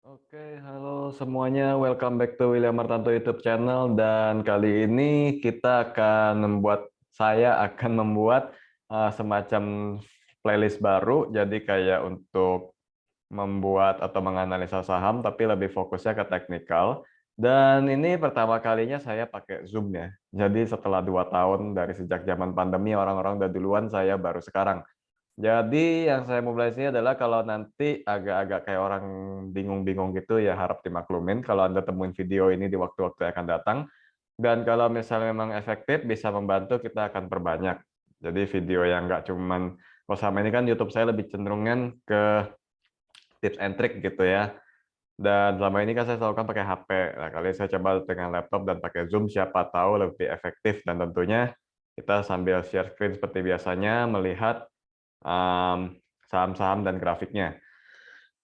Oke, halo semuanya. Welcome back to William Martanto YouTube channel. Dan kali ini saya akan membuat semacam playlist baru. Jadi kayak untuk membuat atau menganalisa saham, tapi lebih fokusnya ke teknikal. Dan ini pertama kalinya saya pakai Zoom ya. Jadi setelah 2 tahun dari sejak zaman pandemi, orang-orang udah duluan, saya baru sekarang. Jadi yang saya mau bahas ini adalah kalau nanti agak-agak kayak orang bingung-bingung gitu ya harap dimaklumin kalau Anda temuin video ini di waktu-waktu yang akan datang. Dan kalau misalnya memang efektif bisa membantu kita akan perbanyak. Jadi video yang nggak cuman, kalau sama ini kan YouTube saya lebih cenderungan ke tips and trick gitu ya. Dan selama ini kan saya selalu kan pakai HP. Nah, kali ini saya coba dengan laptop dan pakai Zoom, siapa tahu lebih efektif dan tentunya kita sambil share screen seperti biasanya melihat saham-saham dan grafiknya.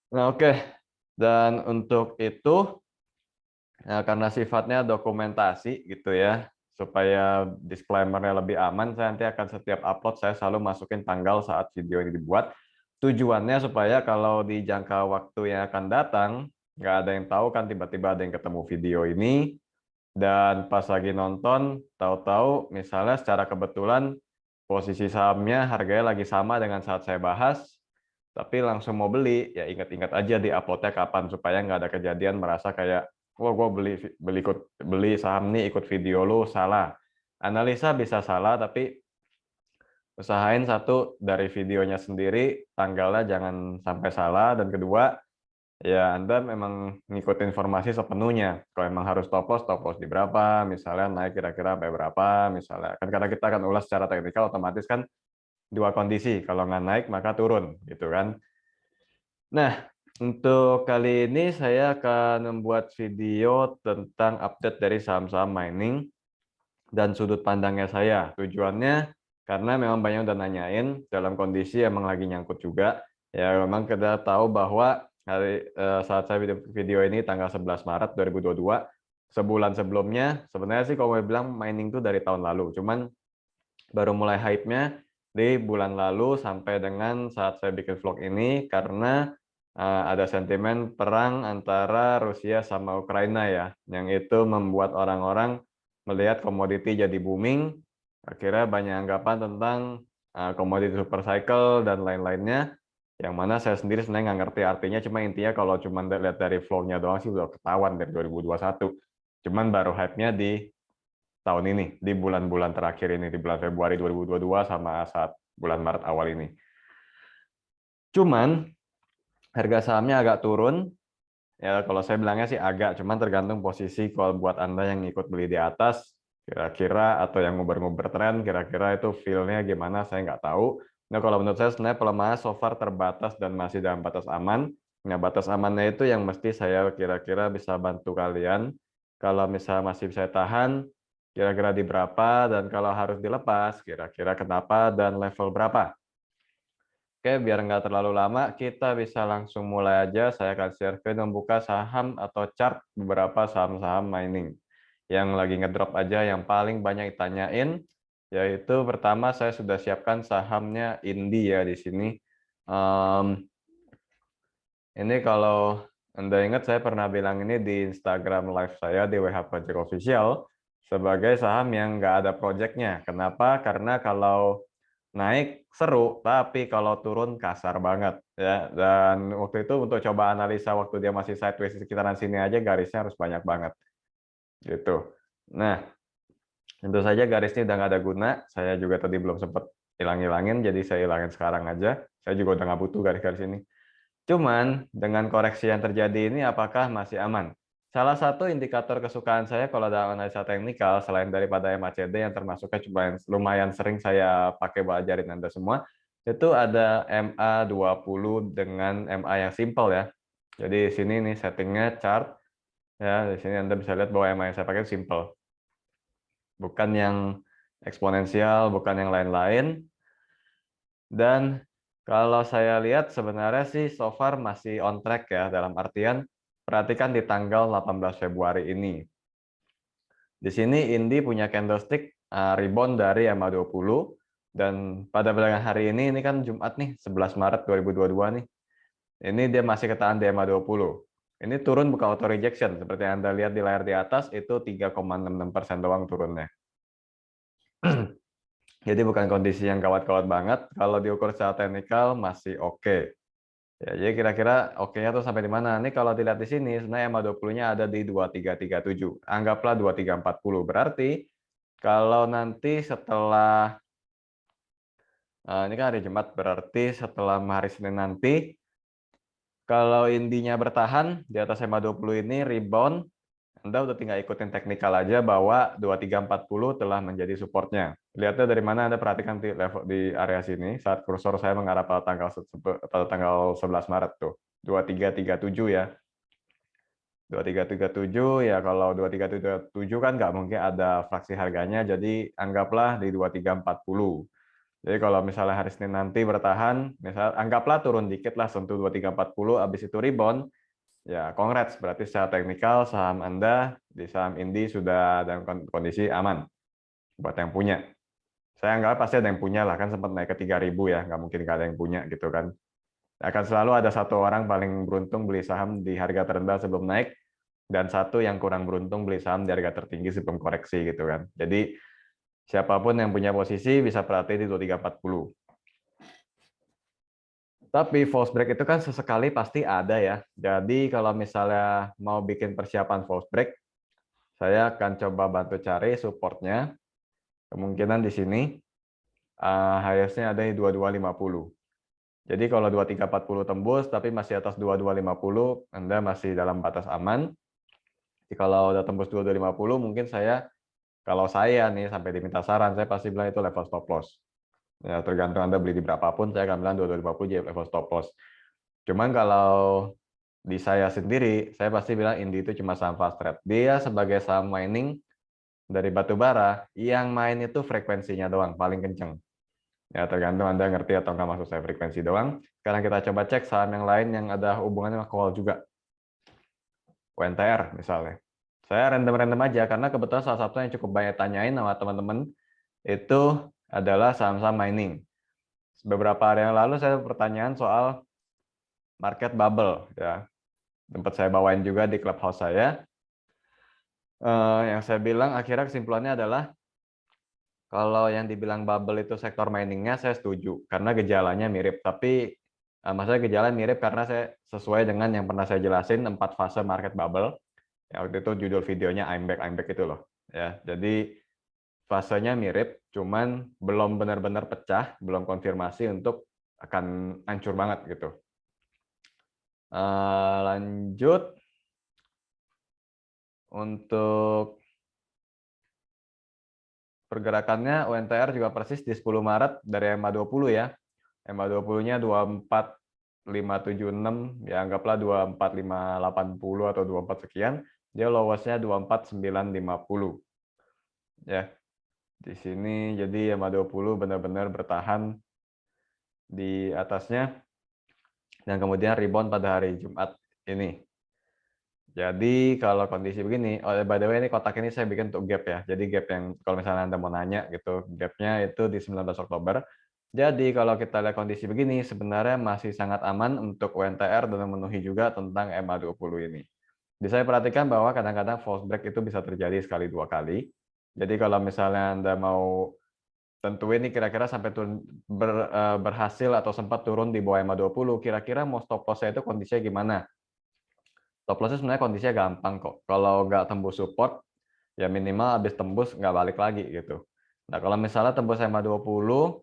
Nah, oke. Dan untuk itu, ya, karena sifatnya dokumentasi gitu ya, supaya disclaimer-nya lebih aman, saya nanti akan setiap upload saya selalu masukin tanggal saat video ini dibuat. Tujuannya supaya kalau di jangka waktu yang akan datang, nggak ada yang tahu kan tiba-tiba ada yang ketemu video ini, dan pas lagi nonton, tahu-tahu misalnya secara kebetulan posisi sahamnya harganya lagi sama dengan saat saya bahas, tapi langsung mau beli, ya ingat-ingat aja di uploadnya kapan supaya nggak ada kejadian merasa kayak, wah gue beli saham nih ikut video lu, salah. Analisa bisa salah, tapi usahain satu dari videonya sendiri tanggalnya jangan sampai salah, dan kedua ya Anda memang ngikutin informasi sepenuhnya. Kalau emang harus stop loss di berapa, misalnya naik kira-kira sampai berapa, misalnya. Kan karena kita akan ulas secara teknikal, otomatis kan dua kondisi. Kalau nggak naik, maka turun, gitu kan. Nah, untuk kali ini saya akan membuat video tentang update dari saham-saham mining dan sudut pandangnya saya. Tujuannya, karena memang banyak udah nanyain, dalam kondisi emang lagi nyangkut juga. Ya, memang kita tahu bahwa saat saya video ini tanggal 11 Maret 2022, sebulan sebelumnya, sebenarnya sih kalau mau bilang mining itu dari tahun lalu, cuman baru mulai hype-nya di bulan lalu sampai dengan saat saya bikin vlog ini, karena ada sentimen perang antara Rusia sama Ukraina ya, yang itu membuat orang-orang melihat komoditi jadi booming, akhirnya banyak anggapan tentang komoditi super cycle dan lain-lainnya, yang mana saya sendiri sebenarnya nggak ngerti artinya, cuma intinya kalau cuma lihat dari flow-nya doang sih udah ketahuan dari 2021. Cuman baru hype-nya di tahun ini, di bulan-bulan terakhir ini, di bulan Februari 2022 sama saat bulan Maret awal ini. Cuman harga sahamnya agak turun, ya kalau saya bilangnya sih agak, cuman tergantung posisi. Kalau buat Anda yang ikut beli di atas, kira-kira, atau yang nguber-nguber tren, kira-kira itu feel-nya gimana, saya nggak tahu. Nah, kalau menurut saya sebenarnya pelemahan so far terbatas dan masih dalam batas aman. Nah, batas amannya itu yang mesti saya kira-kira bisa bantu kalian. Kalau misalnya masih bisa tahan, kira-kira di berapa, dan kalau harus dilepas, kira-kira kenapa, dan level berapa. Oke, biar nggak terlalu lama, kita bisa langsung mulai aja. Saya akan share screen membuka saham atau chart beberapa saham-saham mining yang lagi ngedrop aja, yang paling banyak ditanyain. Yaitu pertama saya sudah siapkan sahamnya Indi ya di sini. Ini kalau Anda ingat saya pernah bilang ini di Instagram live saya di WH Project Official sebagai saham yang nggak ada projectnya. Kenapa? Karena kalau naik seru, tapi kalau turun kasar banget ya. Dan waktu itu untuk coba analisa waktu dia masih sideways di sekitaran sini aja garisnya harus banyak banget gitu. Nah, tentu saja garisnya udah nggak ada guna. Saya juga tadi belum sempat hilang-hilangin, jadi saya hilangin sekarang aja. Saya juga udah nggak butuh garis-garis ini. Cuman dengan koreksi yang terjadi ini apakah masih aman? Salah satu indikator kesukaan saya kalau dalam analisa teknikal selain daripada MACD yang termasuknya cuma yang lumayan sering saya pakai buat ajarin Anda semua, itu ada MA20 dengan MA yang simple ya. Jadi di sini nih settingnya chart ya, di sini Anda bisa lihat bahwa MA yang saya pakai simple. Bukan yang eksponensial, bukan yang lain-lain. Dan kalau saya lihat sebenarnya sih so far masih on track ya, dalam artian perhatikan di tanggal 18 Februari ini. Di sini Indi punya candlestick rebound dari MA20, dan pada perdagangan hari ini kan Jumat nih, 11 Maret 2022 nih. Ini dia masih ketahan di MA20. Ini turun bukan auto rejection, seperti yang Anda lihat di layar di atas itu 3,66% doang turunnya. Jadi bukan kondisi yang gawat-gawat banget. Kalau diukur secara teknikal masih oke. Ya, jadi kira-kira oke-nya tuh sampai di mana? Ini kalau dilihat di sini, sebenarnya EMA 20-nya ada di 2337. Anggaplah 2340. Berarti kalau nanti setelah ini kan hari Jumat, berarti setelah hari Senin nanti, kalau indinya bertahan di atas EMA 20 ini rebound, Anda udah tinggal ikutin teknikal aja bahwa 2340 telah menjadi supportnya. Lihatnya dari mana, Anda perhatikan di level di area sini saat kursor saya mengarah pada tanggal 11 Maret tuh. 2337 ya. 2337 ya, kalau 2337 kan nggak mungkin ada fraksi harganya, jadi anggaplah di 2340. Jadi kalau misalnya hari Senin nanti bertahan, misal anggaplah turun dikit lah sentuh 2340, habis itu rebound, ya congrats, berarti secara teknikal saham Anda di saham Indi sudah dalam kondisi aman buat yang punya. Saya anggap pasti ada yang punya lah, kan sempat naik ke 3.000 ya, nggak mungkin nggak ada yang punya gitu kan. Akan selalu ada satu orang paling beruntung beli saham di harga terendah sebelum naik, dan satu yang kurang beruntung beli saham di harga tertinggi sebelum koreksi gitu kan. Jadi siapapun yang punya posisi bisa perhatiin di 2340. Tapi false break itu kan sesekali pasti ada ya. Jadi kalau misalnya mau bikin persiapan false break, saya akan coba bantu cari supportnya. Kemungkinan di sini highest-nya ada di 2250. Jadi kalau 2340 tembus tapi masih atas 2250, Anda masih dalam batas aman. Jadi kalau udah tembus 2250, mungkin kalau saya nih sampai diminta saran, saya pasti bilang itu level stop loss. Ya, tergantung Anda beli di berapapun, saya akan bilang 2250 jadi level stop loss. Cuman kalau di saya sendiri, saya pasti bilang Indi itu cuma saham fast trade. Dia sebagai saham mining dari batu bara, yang main itu frekuensinya doang, paling kenceng. Ya, tergantung Anda ngerti atau nggak maksud saya frekuensi doang. Sekarang kita coba cek saham yang lain yang ada hubungannya sama call juga. UNTR misalnya. Saya random-random aja, karena kebetulan salah satu yang cukup banyak tanyain sama teman-teman itu adalah saham-saham mining. Beberapa hari yang lalu saya pertanyaan soal market bubble, ya. Tempat saya bawain juga di clubhouse saya. Yang saya bilang akhirnya kesimpulannya adalah kalau yang dibilang bubble itu sektor miningnya saya setuju karena gejalanya mirip. Tapi maksudnya gejala mirip karena saya sesuai dengan yang pernah saya jelasin 4 fase market bubble. Ya, waktu itu judul videonya I'm back itu loh. Ya, jadi fasenya mirip, cuman belum benar-benar pecah, belum konfirmasi untuk akan hancur banget gitu. Lanjut untuk pergerakannya, UNTR juga persis di 10 Maret dari EMA 20 ya. EMA 20-nya 24576, ya anggaplah 24580 atau 24 sekian. Dia lowest-nya 24950. Ya. Di sini jadi EMA 20 benar-benar bertahan di atasnya dan kemudian rebound pada hari Jumat ini. Jadi kalau kondisi begini, oh by the way ini kotak ini saya bikin untuk gap ya. Jadi gap yang kalau misalnya Anda mau nanya gitu, gapnya itu di 19 Oktober. Jadi kalau kita lihat kondisi begini, sebenarnya masih sangat aman untuk UNTR dan memenuhi juga tentang EMA 20 ini. Jadi saya perhatikan bahwa kadang-kadang false break itu bisa terjadi sekali dua kali. Jadi kalau misalnya Anda mau tentuin ini kira-kira sampai berhasil atau sempat turun di bawah EMA 20, kira-kira mau stop loss-nya itu kondisinya gimana? Stop loss sebenarnya kondisinya gampang kok. Kalau nggak tembus support, ya minimal habis tembus nggak balik lagi gitu. Nah kalau misalnya tembus EMA 20,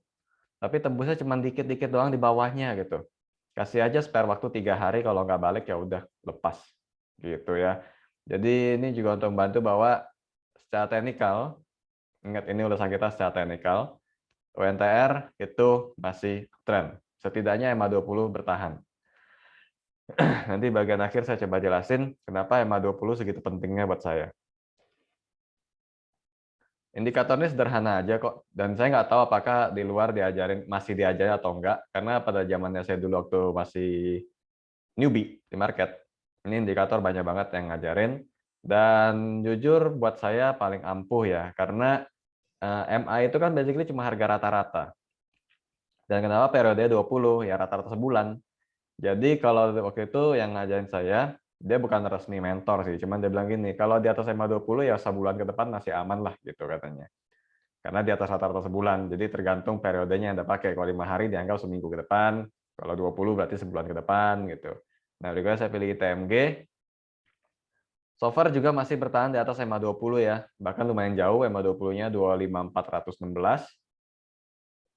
tapi tembusnya cuma dikit-dikit doang di bawahnya gitu. Kasih aja spare waktu 3 hari, kalau nggak balik ya udah lepas gitu ya. Jadi ini juga untuk membantu bahwa secara teknikal, ingat ini ulasan kita secara teknikal, UNTR itu masih tren. Setidaknya EMA 20 bertahan. Nanti bagian akhir saya coba jelasin kenapa EMA 20 segitu pentingnya buat saya. Indikatornya sederhana aja kok, dan saya nggak tahu apakah di luar masih diajarin atau enggak, karena pada zamannya saya dulu waktu masih newbie di market, ini indikator banyak banget yang ngajarin, dan jujur buat saya paling ampuh ya, karena MA itu kan basically cuma harga rata-rata. Dan kenapa periode 20, ya rata-rata sebulan. Jadi kalau waktu itu yang ngajarin saya, Dia bukan resmi mentor sih, cuman dia bilang gini, kalau di atas EMA 20 ya sebulan ke depan masih aman lah gitu katanya. Karena di atas rata-rata sebulan, jadi tergantung periodenya yang Anda pakai. Kalau 5 hari dianggap seminggu ke depan, kalau 20 berarti sebulan ke depan gitu. Nah, juga saya pilih ITMG. So far juga masih bertahan di atas EMA 20 ya, bahkan lumayan jauh, EMA 20-nya 25416.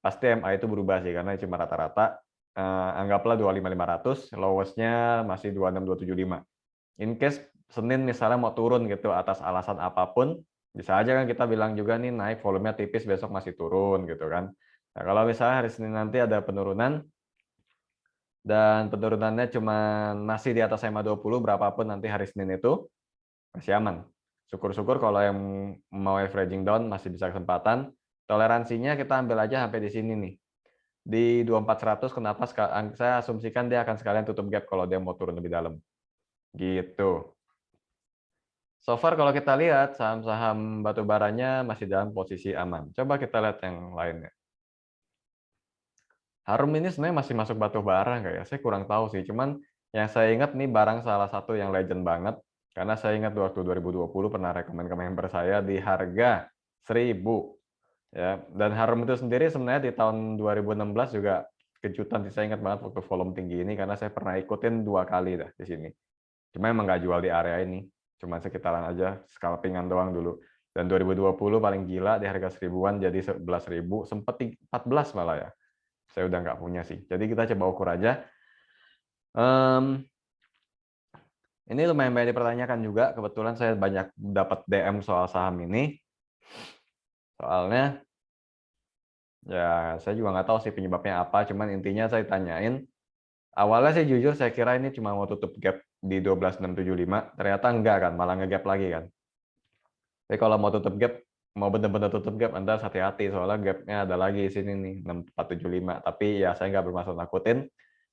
Pasti MA itu berubah sih, karena cuma rata-rata. Anggaplah 25500, lowest-nya masih 26275. In case Senin misalnya mau turun gitu atas alasan apapun, bisa aja kan kita bilang juga nih naik volumenya tipis, besok masih turun gitu kan. Nah, kalau misalnya hari Senin nanti ada penurunan dan penurunannya cuma masih di atas EMA 20 berapapun nanti hari Senin itu, masih aman. Syukur-syukur kalau yang mau averaging down masih bisa kesempatan. Toleransinya kita ambil aja sampai di sini nih. Di 24100 kenapa saya asumsikan dia akan sekalian tutup gap kalau dia mau turun lebih dalam. Gitu. So far kalau kita lihat saham-saham batu baranya masih dalam posisi aman. Coba kita lihat yang lainnya. Harum ini sebenarnya masih masuk batu bara nggak ya? Saya kurang tahu sih. Cuman yang saya ingat nih barang salah satu yang legend banget. Karena saya ingat waktu 2020 pernah rekomend ke member saya di harga 1000. Ya, dan Harum itu sendiri sebenarnya di tahun 2016 juga kejutan sih. Saya ingat banget waktu volume tinggi ini karena saya pernah ikutin 2 kali dah di sini. Cuma emang nggak jual di area ini. Cuma sekitaran aja, scalpingan doang dulu. Dan 2020 paling gila di harga 1000-an jadi 11.000, sempat 14 malah ya. Saya udah nggak punya sih. Jadi kita coba ukur aja. Ini lumayan banyak dipertanyakan juga. Kebetulan saya banyak dapat DM soal saham ini. Soalnya ya saya juga nggak tahu sih penyebabnya apa. Cuman intinya saya tanyain. Awalnya sih jujur saya kira ini cuma mau tutup gap di 12675. Ternyata enggak kan, malah nge-gap lagi kan. Tapi kalau mau tutup gap, mau benar-benar tutup gap, Anda hati-hati soalnya gapnya ada lagi di sini nih 6475. Tapi ya saya nggak bermaksud nakutin.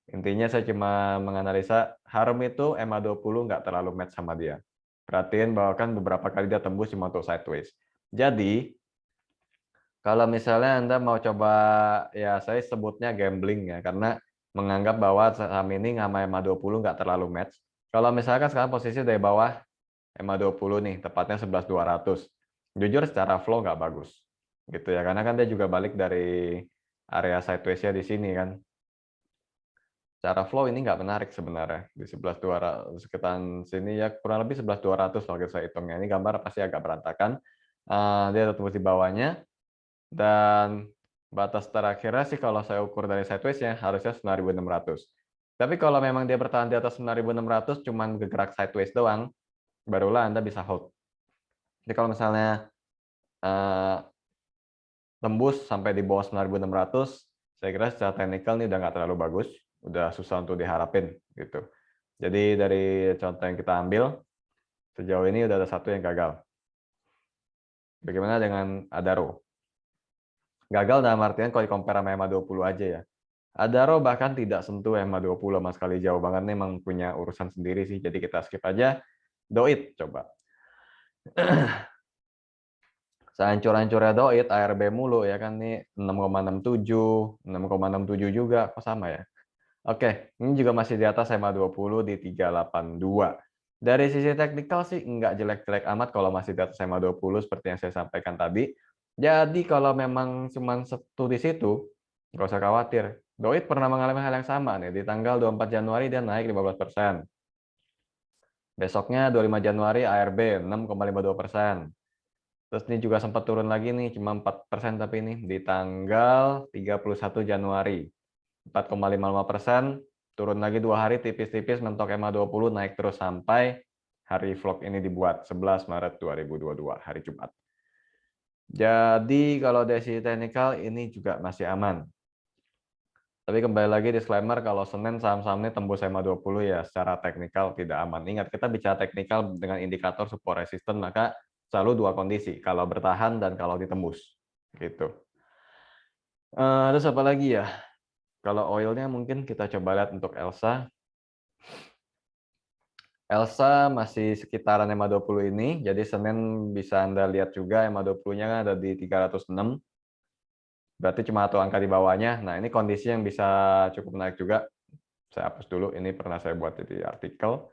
Intinya saya cuma menganalisa Harum itu EMA 20 nggak terlalu match sama dia. Perhatiin bahwa kan beberapa kali dia tembus cuma untuk sideways. Jadi kalau misalnya Anda mau coba, ya saya sebutnya gambling ya, karena menganggap bahwa saham ini sama EMA 20 nggak terlalu match. Kalau misalkan sekarang posisi dari bawah EMA 20 nih, tepatnya 11.200. Jujur secara flow nggak bagus. Gitu ya, karena kan dia juga balik dari area sideways-nya di sini kan. Secara flow ini nggak menarik sebenarnya. Di 11.200, sekitaran sini ya kurang lebih 11.200 kalau saya hitungnya. Ini gambar pasti agak berantakan. Dia ada tembus di bawahnya. Dan batas terakhirnya sih kalau saya ukur dari sideways-nya harusnya 9.600. Tapi kalau memang dia bertahan di atas 9.600 cuman bergerak sideways doang, barulah Anda bisa hold. Jadi kalau misalnya tembus sampai di bawah 9.600, saya kira secara teknikal ini udah nggak terlalu bagus, udah susah untuk diharapin gitu. Jadi dari contoh yang kita ambil, sejauh ini udah ada satu yang gagal. Bagaimana dengan Adaro? Gagal dalam artian kalau di-compare sama EMA 20 aja ya. Adaro bahkan tidak sentuh EMA 20 sama sekali, jauh banget nih, emang punya urusan sendiri sih, jadi kita skip aja. Doit coba. Sehancur-hancurnya Doit, ARB mulu ya kan nih 6,67, 6,67 juga, kok sama ya? Oke, ini juga masih di atas EMA 20 di 382. Dari sisi teknikal sih nggak jelek-jelek amat kalau masih di atas EMA 20 seperti yang saya sampaikan tadi. Jadi kalau memang cuma satu di situ, nggak usah khawatir. Doit pernah mengalami hal yang sama nih, di tanggal 24 Januari dia naik 15%. Besoknya 25 Januari ARB 6,52%. Terus ini juga sempat turun lagi nih, cuma 4% tapi ini di tanggal 31 Januari. 4,55%, turun lagi 2 hari tipis-tipis, mentok EMA 20, naik terus sampai hari vlog ini dibuat, 11 Maret 2022, hari Jumat. Jadi kalau dari sisi teknikal ini juga masih aman. Tapi kembali lagi disclaimer, kalau Senin saham-saham ini tembus EMA 20 ya secara teknikal tidak aman. Ingat, kita bicara teknikal dengan indikator support resistance, maka selalu dua kondisi, kalau bertahan dan kalau ditembus. Gitu. Terus apa lagi ya? Kalau oilnya mungkin kita coba lihat untuk Elsa. Elsa masih sekitaran EMA 20 ini, jadi Senin bisa Anda lihat juga EMA 20-nya ada di 306. Berarti cuma satu angka di bawahnya. Nah, ini kondisi yang bisa cukup menarik juga. Saya hapus dulu, ini pernah saya buat di artikel.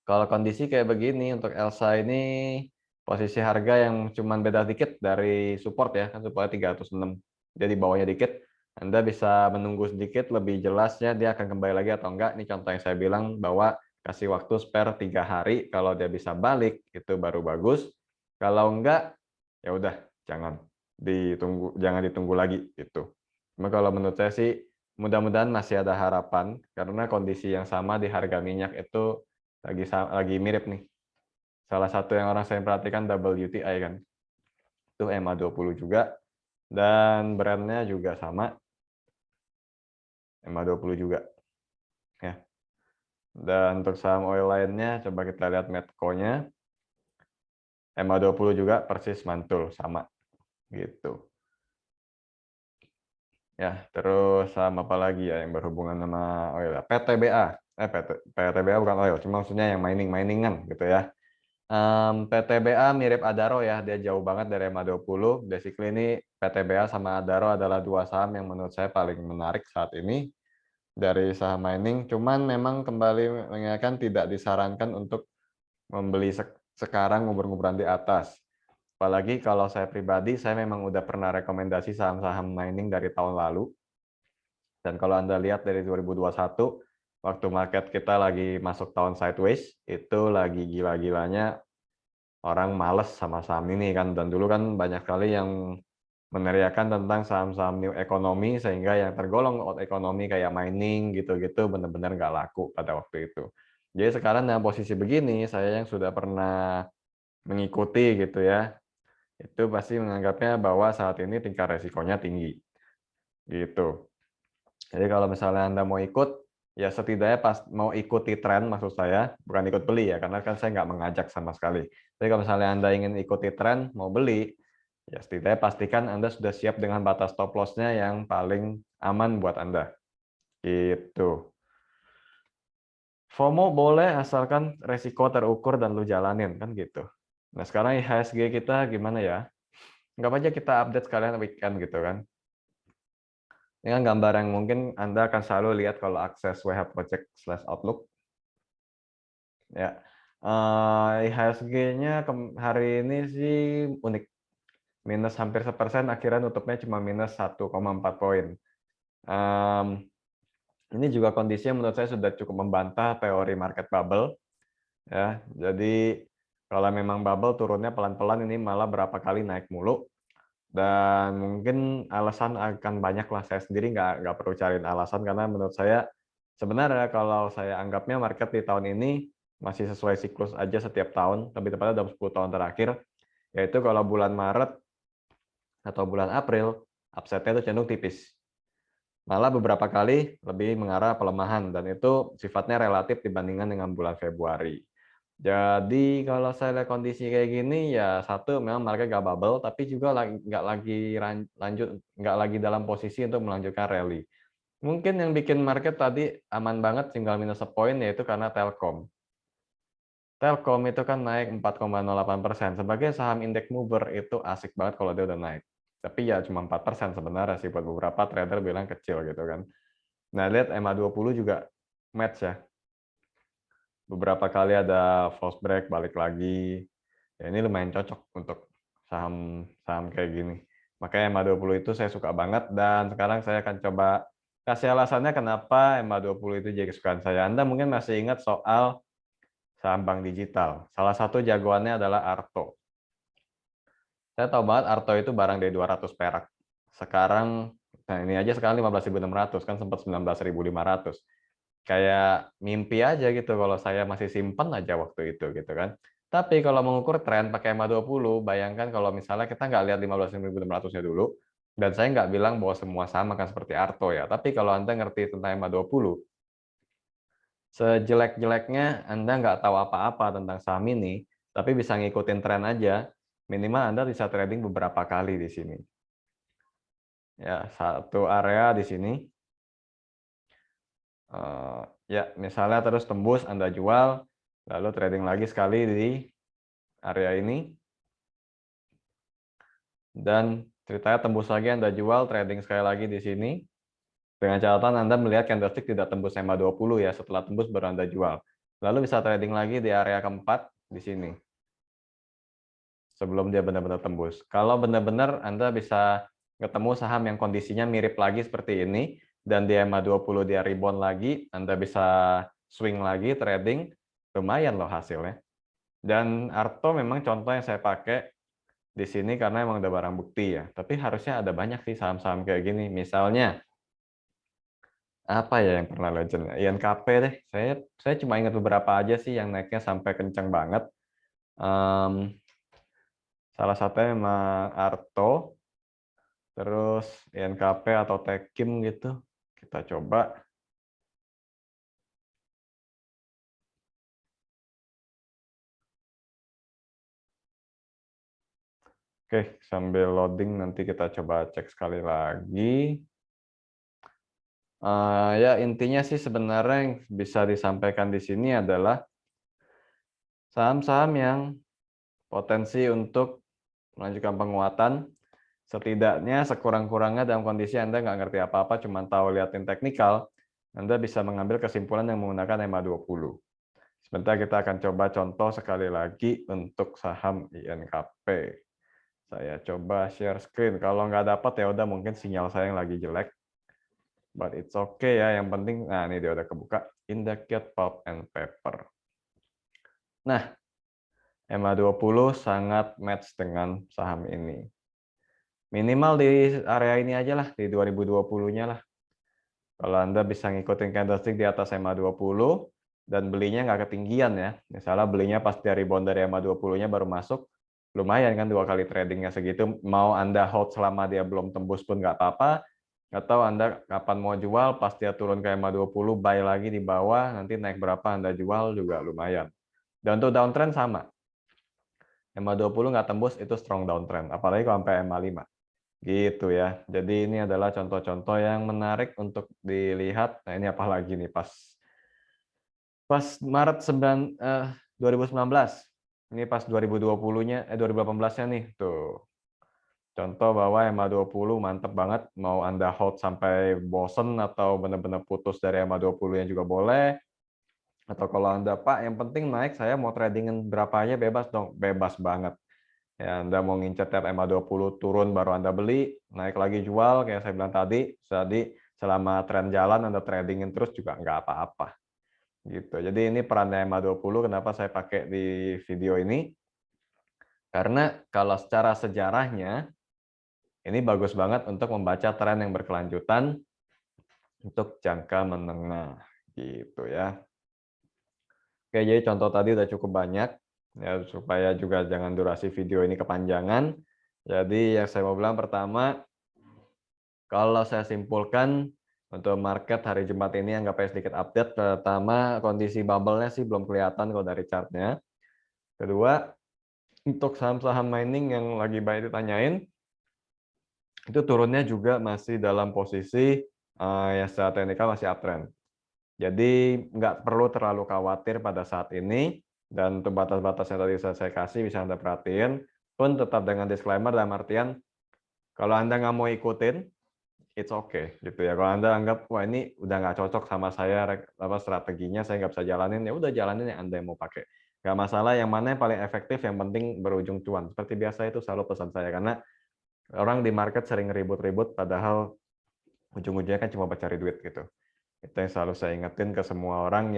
Kalau kondisi kayak begini untuk Elsa ini posisi harga yang cuman beda dikit dari support ya, kan support 306. Jadi bawahnya dikit, Anda bisa menunggu sedikit lebih jelasnya dia akan kembali lagi atau enggak. Ini contoh yang saya bilang bahwa kasih waktu spare 3 hari, kalau dia bisa balik itu baru bagus. Kalau enggak, ya udah jangan ditunggu lagi gitu. Cuma kalau menurut saya sih mudah-mudahan masih ada harapan karena kondisi yang sama di harga minyak itu lagi mirip nih. Salah satu yang orang saya perhatikan WTI kan. Itu MA20 juga dan brandnya juga sama MA20 juga ya. Dan untuk saham oil lainnya coba kita lihat Medco-nya. MA20 juga persis mantul sama gitu. Ya, terus saham apa lagi ya yang berhubungan sama oil ya? PTBA. PTBA bukan oil, cuma maksudnya yang mining-miningan gitu ya. PTBA mirip Adaro ya, dia jauh banget dari MA20. Basically ini PTBA sama Adaro adalah dua saham yang menurut saya paling menarik saat ini dari saham mining. Cuman memang kembali mengingatkan tidak disarankan untuk membeli sekarang ngubur-nguburan di atas. Apalagi kalau saya pribadi, saya memang udah pernah rekomendasi saham-saham mining dari tahun lalu. Dan kalau Anda lihat dari 2021, waktu market kita lagi masuk tahun sideways, itu lagi gila-gilanya orang males sama saham ini kan. Dan dulu kan banyak sekali yang meneriakan tentang saham-saham new economy, sehingga yang tergolong old economy kayak mining gitu-gitu benar-benar nggak laku pada waktu itu. Jadi sekarang dalam posisi begini, saya yang sudah pernah mengikuti gitu ya, itu pasti menganggapnya bahwa saat ini tingkat resikonya tinggi gitu. Jadi kalau misalnya Anda mau ikut, ya setidaknya pas mau ikuti tren, maksud saya, bukan ikut beli ya, karena kan saya nggak mengajak sama sekali. Tapi kalau misalnya Anda ingin ikuti tren, mau beli, ya setidaknya pastikan Anda sudah siap dengan batas stop loss-nya yang paling aman buat Anda. Gitu. FOMO boleh asalkan resiko terukur dan lu jalanin, kan gitu. Nah sekarang IHSG kita gimana ya? Nggak aja kita update sekalian weekend gitu kan. Ini kan gambar yang mungkin Anda akan selalu lihat kalau akses WH Project/Outlook. Ya, IHSG-nya hari ini sih unik, minus hampir 1%, akhirnya nutupnya cuma minus 1,4 poin. Ini juga kondisinya menurut saya sudah cukup membantah teori market bubble. Ya, jadi kalau memang bubble turunnya pelan-pelan, ini malah berapa kali naik mulu. Dan mungkin alasan akan banyak lah, saya sendiri nggak perlu cariin alasan, karena menurut saya sebenarnya kalau saya anggapnya market di tahun ini masih sesuai siklus aja setiap tahun, lebih tepatnya dalam 10 tahun terakhir, yaitu kalau bulan Maret atau bulan April, upside-nya itu cenderung tipis. Malah beberapa kali lebih mengarah pelemahan, dan itu sifatnya relatif dibandingkan dengan bulan Februari. Jadi kalau saya lihat kondisi kayak gini ya, satu memang market nggak bubble, tapi juga nggak lagi dalam posisi untuk melanjutkan rally. Mungkin yang bikin market tadi aman banget tinggal minus sepoin yaitu karena Telkom. Telkom itu kan naik 4,08%. Sebagai saham indeks mover itu asik banget kalau dia udah naik. Tapi ya cuma 4% sebenarnya sih, buat beberapa trader bilang kecil gitu kan. Nah lihat MA20 juga match ya. Beberapa kali ada false break, balik lagi. Ya, ini lumayan cocok untuk saham-saham kayak gini. Makanya MA20 itu saya suka banget, dan sekarang saya akan coba kasih alasannya kenapa MA20 itu jadi kesukaan saya. Anda mungkin masih ingat soal saham bank digital. Salah satu jagoannya adalah Arto. Saya tahu banget Arto itu barang dari 200 perak. Sekarang, nah ini aja sekarang 15.600, kan sempat 19.500. Kayak mimpi aja gitu kalau saya masih simpen aja waktu itu gitu kan. Tapi kalau mengukur tren pakai MA20, bayangkan kalau misalnya kita nggak lihat 15.600-nya dulu, dan saya nggak bilang bahwa semua sama kan seperti Arto ya, tapi kalau Anda ngerti tentang MA20, sejelek-jeleknya Anda nggak tahu apa-apa tentang saham ini, tapi bisa ngikutin tren aja, minimal Anda bisa trading beberapa kali di sini. Ya, satu area di sini. Ya, misalnya terus tembus Anda jual, lalu trading lagi sekali di area ini, dan ceritanya tembus lagi Anda jual, trading sekali lagi di sini, Dengan catatan Anda melihat candlestick tidak tembus EMA 20 ya, setelah tembus baru Anda jual. Lalu bisa trading lagi di area keempat di sini. Sebelum dia benar-benar tembus. Kalau benar-benar Anda bisa ketemu saham yang kondisinya mirip lagi seperti ini, dan di EMA 20 dia rebound lagi, Anda bisa swing lagi trading, lumayan loh hasilnya. Dan Arto memang contoh yang saya pakai di sini karena emang udah barang bukti ya. Tapi harusnya ada banyak sih saham-saham kayak gini. Misalnya, apa ya yang pernah legend? INKP deh. Saya cuma ingat beberapa aja sih yang naiknya sampai kencang banget. Salah satunya memang Arto, terus INKP atau Tekim gitu. Kita coba. Oke, sambil loading nanti kita coba cek sekali lagi. Ya intinya sih sebenarnya yang bisa disampaikan di sini adalah saham-saham yang potensi untuk melanjutkan penguatan. Setidaknya sekurang-kurangnya dalam kondisi Anda nggak ngerti apa-apa, cuma tahu liatin teknikal, Anda bisa mengambil kesimpulan yang menggunakan EMA 20. Sebentar kita akan coba contoh sekali lagi untuk saham INKP. Saya coba share screen. Kalau nggak dapat ya udah mungkin sinyal saya yang lagi jelek. But it's okay ya. Yang penting, nah ini dia udah kebuka. Indicate Pulp and Paper. Nah, EMA 20 sangat match dengan saham ini. Minimal di area ini aja lah, di 2020-nya lah. Kalau Anda bisa ngikutin candlestick di atas EMA 20 dan belinya nggak ketinggian ya. Misalnya belinya pas dari rebound dari EMA 20-nya baru masuk, lumayan kan 2 kali tradingnya segitu. Mau Anda hold selama dia belum tembus pun nggak apa-apa. Atau Anda kapan mau jual, pas dia turun ke EMA 20, buy lagi di bawah, nanti naik berapa Anda jual juga lumayan. Dan untuk downtrend sama. EMA 20 nggak tembus, itu strong downtrend. Apalagi kalau sampai EMA 5. Gitu ya. Jadi ini adalah contoh-contoh yang menarik untuk dilihat. Nah, ini apalagi nih pas Maret 2019. Ini pas 2020-nya 2018-nya nih. Tuh. Contoh bahwa EMA 20 mantep banget. Mau Anda hold sampai bosen atau benar-benar putus dari EMA 20-nya juga boleh. Atau kalau Anda, Pak, yang penting naik, saya mau tradingin berapa aja bebas dong. Bebas banget. Ya, Anda mau ngincer tiap EMA 20 turun baru Anda beli, naik lagi jual, kayak saya bilang tadi, selama tren jalan Anda tradingin terus juga nggak apa-apa. Gitu. Jadi ini peran EMA 20 kenapa saya pakai di video ini. Karena kalau secara sejarahnya, ini bagus banget untuk membaca tren yang berkelanjutan untuk jangka menengah. Gitu ya. Oke, jadi contoh tadi udah cukup banyak. Ya, supaya juga jangan durasi video ini kepanjangan. Jadi yang saya mau bilang pertama, kalau saya simpulkan untuk market hari Jumat ini anggap aja sedikit update. Pertama, kondisi bubble-nya sih belum kelihatan kalau dari chart-nya. Kedua, untuk saham-saham mining yang lagi banyak ditanyain, itu turunnya juga masih dalam posisi yang secara teknikal masih uptrend. Jadi nggak perlu terlalu khawatir pada saat ini, dan untuk batas-batas yang tadi saya kasih bisa Anda perhatiin, pun tetap dengan disclaimer dalam artian, kalau Anda nggak mau ikutin, it's okay gitu ya. Kalau Anda anggap wah ini udah nggak cocok sama saya strateginya, saya nggak bisa jalanin, ya udah jalanin yang Anda mau pakai. Nggak masalah yang mana yang paling efektif, yang penting berujung cuan. Seperti biasa itu selalu pesan saya, karena orang di market sering ribut-ribut padahal ujung-ujungnya kan cuma mencari duit gitu. Itu yang selalu saya ingetin ke semua orang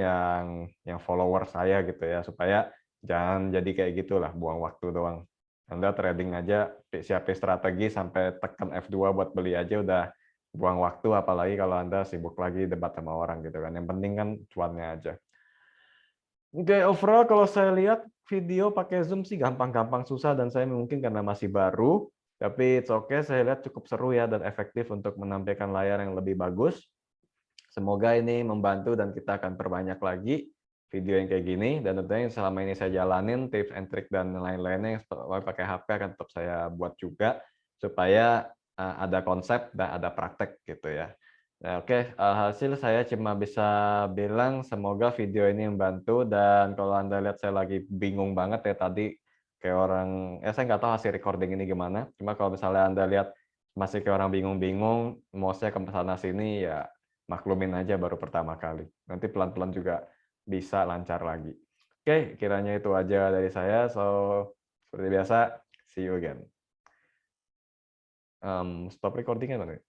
yang follower saya gitu ya, supaya jangan jadi kayak gitulah, buang waktu doang. Anda trading aja, siapin strategi sampai tekan F2 buat beli aja udah buang waktu, apalagi kalau Anda sibuk lagi debat sama orang gitu kan. Yang penting kan cuannya aja. Oke, overall kalau saya lihat video pakai Zoom sih gampang-gampang susah, dan saya mungkin karena masih baru, tapi it's okay, saya lihat cukup seru ya dan efektif untuk menampilkan layar yang lebih bagus. Semoga ini membantu dan kita akan perbanyak lagi video yang kayak gini, dan tentunya yang selama ini saya jalanin tips and trick dan lain-lainnya yang pakai HP akan tetap saya buat juga supaya ada konsep dan ada praktek gitu ya. Nah, oke, hasil saya cuma bisa bilang semoga video ini membantu, dan kalau Anda lihat saya lagi bingung banget ya tadi kayak orang, ya saya nggak tahu hasil recording ini gimana, cuma kalau misalnya Anda lihat masih kayak orang bingung-bingung, mouse-nya ke sana sini, ya maklumin aja baru pertama kali. Nanti pelan-pelan juga bisa lancar lagi. Oke, kiranya itu aja dari saya. So, seperti biasa, see you again. Stop recording-nya mana?